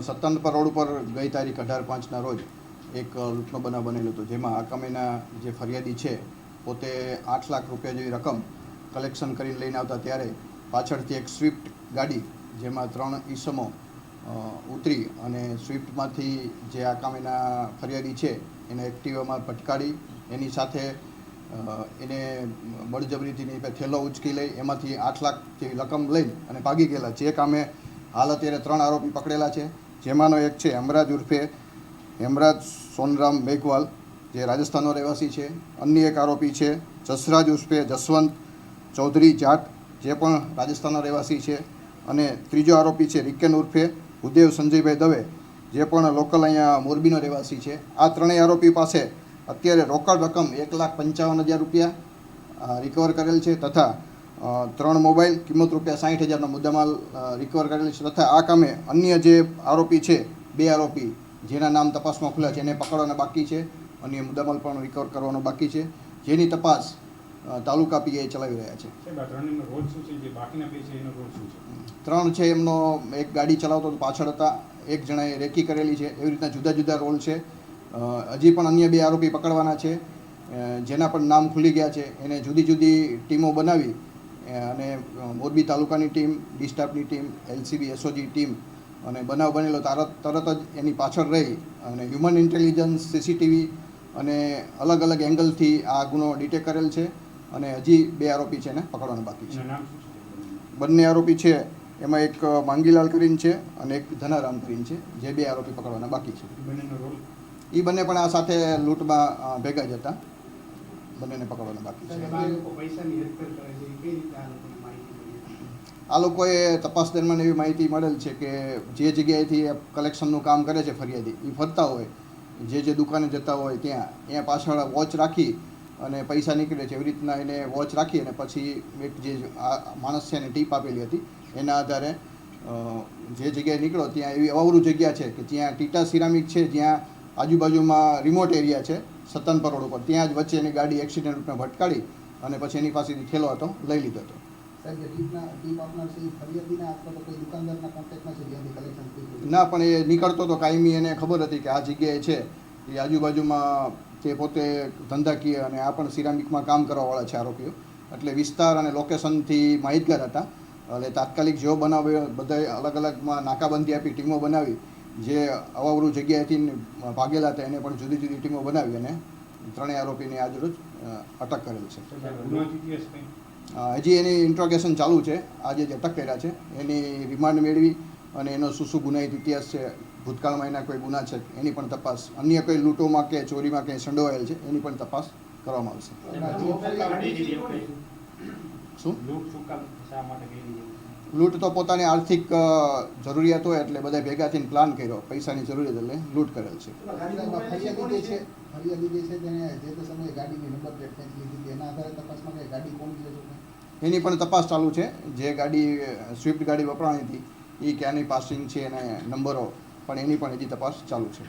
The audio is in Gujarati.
સત્તાનપર રોડ ઉપર ગઈ તારીખ 18/5ના રોજ એક લૂંટનો બનાવ બનેલો હતો, જેમાં આકામીના જે ફરિયાદી છે પોતે 8 લાખ રૂપિયા જેવી રકમ કલેક્શન કરીને લઈને આવતા ત્યારે પાછળથી એક સ્વિફ્ટ ગાડી જેમાં 3 ઈસમો ઉતરી અને સ્વિફ્ટમાંથી જે આકામીના ફરિયાદી છે એને એક્ટિવામાં ભટકાડી એની સાથે એને બળજબરીથી થેલો ઉચકી લઈ એમાંથી 8 લાખ જેવી રકમ લઈ અને ભાગી ગયેલા. જે કામે હાલ અત્યારે 3 આરોપી પકડેલા છે, જેમાંનો એક છે હેમરાજ ઉર્ફે હેમરાજ સોનરામ મેઘવાલ, જે રાજસ્થાનનો રહેવાસી છે. અન્ય એક આરોપી છે જસરાજ ઉર્ફે જસવંત ચૌધરી જાટ, જે પણ રાજસ્થાનનો રહેવાસી છે. અને ત્રીજો આરોપી છે રિકેન ઉર્ફે ભૂદેવ સંજયભાઈ દવે, જે પણ લોકલ અહીંયા મોરબીનો રહેવાસી છે. આ ત્રણેય આરોપી પાસે અત્યારે રોકડ રકમ 1,55,000 રૂપિયા રિકવર કરેલ છે તથા 3 મોબાઈલ કિંમત ₹60,000નો મુદ્દામાલ રિકવર કરેલ છે. તથા આ કામે અન્ય જે આરોપી છે 2 આરોપી જેના નામ તપાસમાં ખુલ્યા છે એને પકડવાના બાકી છે. અન્ય મુદ્દામાલ પણ રિકવર કરવાનો બાકી છે, જેની તપાસ તાલુકા પીઆઈ ચલાવી રહ્યા છે. 3 છે એમનો એક ગાડી ચલાવતો પાછળ હતા, એક જણાએ રેકી કરેલી છે. એવી રીતના જુદા જુદા રોલ છે. હજી પણ અન્ય 2 આરોપી પકડવાના છે, જેના પણ નામ ખુલી ગયા છે. એને જુદી જુદી ટીમો બનાવી અને મોરબી તાલુકાની ટીમ, ડી સ્ટાફની ટીમ, એલસીબી એસઓજી ટીમ અને બનાવ બનેલો તરત જ એની પાછળ રહી અને હ્યુમન ઇન્ટેલિજન્સ, સીસીટીવી અને અલગ અલગ એંગલથી આ ગુનો ડિટેક્ટ કરેલ છે. અને હજી 2 આરોપી છે એને પકડવાના બાકી છે. બંને આરોપી છે એમાં એક માંગીલાલ કરીને છે અને એક ધનારામ કરીને છે, જે 2 આરોપી પકડવાના બાકી છે. એ બંને પણ આ સાથે લૂંટમાં ભેગા જ હતા. બંનેને પકડવાના બાકી છે. આ લોકોએ તપાસ દરમિયાન એવી માહિતી મળેલ છે કે જે જગ્યાએથી કલેક્શનનું કામ કરે છે ફરિયાદી, એ ફરતા હોય, જે દુકાને જતા હોય ત્યાં પાછળ વોચ રાખી અને પૈસા નીકળે છે. એવી રીતના એને વોચ રાખી અને પછી એક જે માણસ છે એને ટીપ આપેલી હતી, એના આધારે જે જગ્યાએ નીકળો ત્યાં એવી અવાવરું જગ્યા છે કે જ્યાં ટીટા સિરામિક છે, જ્યાં આજુબાજુમાં રિમોટ એરિયા છે સત્તાનપર રોડ ઉપર, ત્યાં જ વચ્ચે એની ગાડી એક્સિડન્ટ રૂપમાં ભટકાડી અને પછી એની પાસેથી થેલો હતો લઈ લીધો હતો. ના, પણ એ નીકળતો તો કાયમી, એને ખબર હતી કે આ જગ્યાએ છે, એ આજુબાજુમાં તે પોતે ધંધાકીય અને આ પણ સિરામિકમાં કામ કરવાવાળા છે આરોપીઓ, એટલે વિસ્તાર અને લોકેશનથી માહિતગાર હતા. એટલે તાત્કાલિક જેવો બનાવ્યો બધા અલગ અલગમાં નાકાબંધી આપી ટીમો બનાવી, જે અવાવરું જગ્યાએથી ભાગેલા હતા એને પણ જુદી જુદી ટીમો બનાવી અને 3 આરોપીને આજરોજ અટક કરેલ છે. હજી એની ઇન્ટ્રોગેશન ચાલુ છે. આજે જે અટક કર્યા છે એની રિમાન્ડ મેળવી અને એનો શું ગુનાહિત ઇતિહાસ છે, ભૂતકાળમાં એના કોઈ ગુના છે એની પણ તપાસ, અન્ય કોઈ લૂંટોમાં કે ચોરીમાં કંઈ સંડોવાયેલ છે એની પણ તપાસ કરવામાં આવશે. શું લૂંટ તો પોતાની આર્થિક જરૂરિયાત હોય એટલે બધા ભેગા થઈને પ્લાન કર્યો, પૈસાની જરૂરિયાત એટલે લૂંટ કરેલ છે. એની પણ તપાસ ચાલુ છે. જે ગાડી સ્વિફ્ટ ગાડી વપરાણી હતી એ ક્યાંની પાસિંગ છે અને નંબરો પણ એની પણ હજી તપાસ ચાલુ છે.